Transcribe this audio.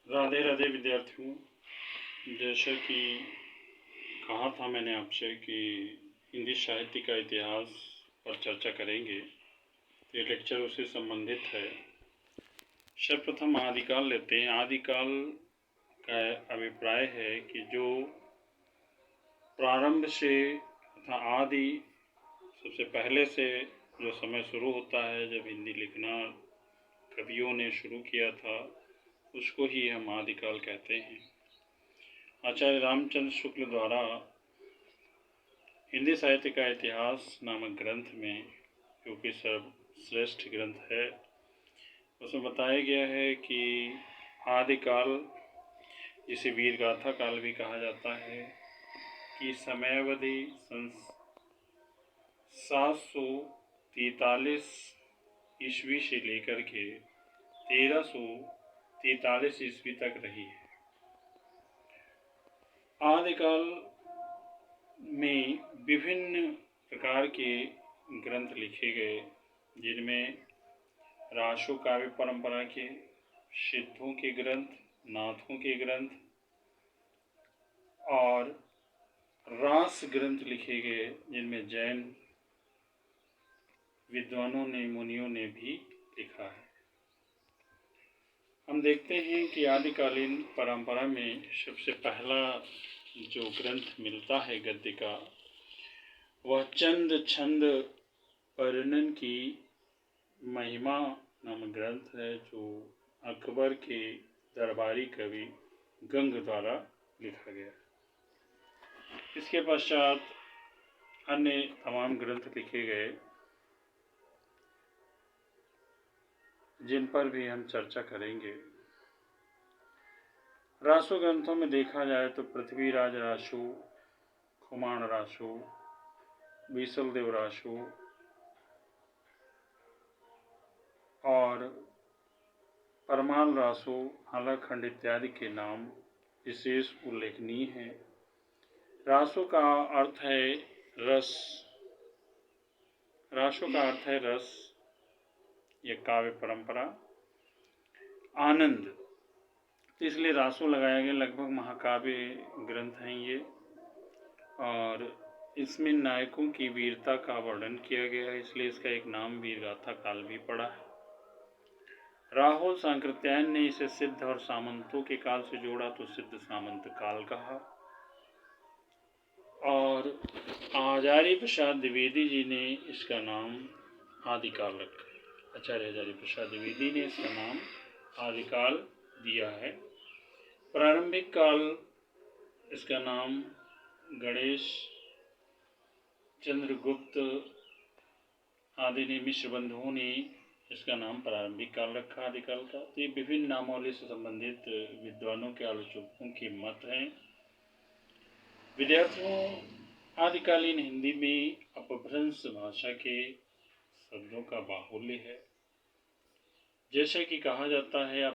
राधे राधे विद्यार्थियों। जैसा कि कहा था मैंने आपसे कि हिंदी साहित्य का इतिहास पर चर्चा करेंगे, तो ये लेक्चर उससे संबंधित है। सर्वप्रथम आदिकाल लेते हैं। आदिकाल का अभिप्राय है कि जो प्रारंभ से तथा आदि सबसे पहले से जो समय शुरू होता है, जब हिंदी लिखना कवियों ने शुरू किया था, उसको ही हम आदिकाल कहते हैं। आचार्य रामचंद्र शुक्ल द्वारा हिंदी साहित्य का इतिहास नामक ग्रंथ में, जो कि सर्वश्रेष्ठ ग्रंथ है, उसमें बताया गया है कि आदिकाल, जिसे वीर गाथा काल भी कहा जाता है, कि समयावधि 743 ईस्वी से लेकर के 1343 ईस्वी तक रही है। आदिकाल में विभिन्न प्रकार के ग्रंथ लिखे गए, जिनमें रासो काव्य परंपरा के, सिद्धों के ग्रंथ, नाथों के ग्रंथ और रास ग्रंथ लिखे गए, जिनमें जैन विद्वानों ने, मुनियों ने भी लिखा है। हम देखते हैं कि आदिकालीन परंपरा में सबसे पहला जो ग्रंथ मिलता है गद्य का, वह चंद छंद वर्णन की महिमा नामक ग्रंथ है, जो अकबर के दरबारी कवि गंग द्वारा लिखा गया। इसके पश्चात अन्य तमाम ग्रंथ लिखे गए, जिन पर भी हम चर्चा करेंगे। रासो ग्रंथों में देखा जाए तो पृथ्वीराज रासो, खुमान रासो, बीसलदेव रासो और परमाल रासो, हालाखंड इत्यादि के नाम विशेष उल्लेखनीय हैं। रासो का अर्थ है रस। रासो का अर्थ है रस। यह काव्य परंपरा, आनंद, इसलिए रासो लगाया गया। लगभग महाकाव्य ग्रंथ हैं ये, और इसमें नायकों की वीरता का वर्णन किया गया है, इसलिए इसका एक नाम वीर गाथा काल भी पड़ा है। राहुल सांकृत्यायन ने इसे सिद्ध और सामंतों के काल से जोड़ा, तो सिद्ध सामंत काल कहा। और आचार्य प्रसाद द्विवेदी जी ने इसका नाम आदिकाल रखा। आचार्य हजारी प्रसाद द्विवेदी ने इसका नाम आदिकाल दिया है। प्रारंभिक काल, इसका नाम गणेश चंद्रगुप्त आदि ने, मिश्र बंधुओं ने इसका नाम प्रारंभिक काल रखा आदिकाल का। तो ये विभिन्न नामावली से संबंधित विद्वानों के, आलोचकों के मत हैं। विद्यार्थियों, आदिकालीन हिंदी में अपभ्रंश भाषा के शब्दों का बाहुल्य है। जैसे कि कहा जाता है,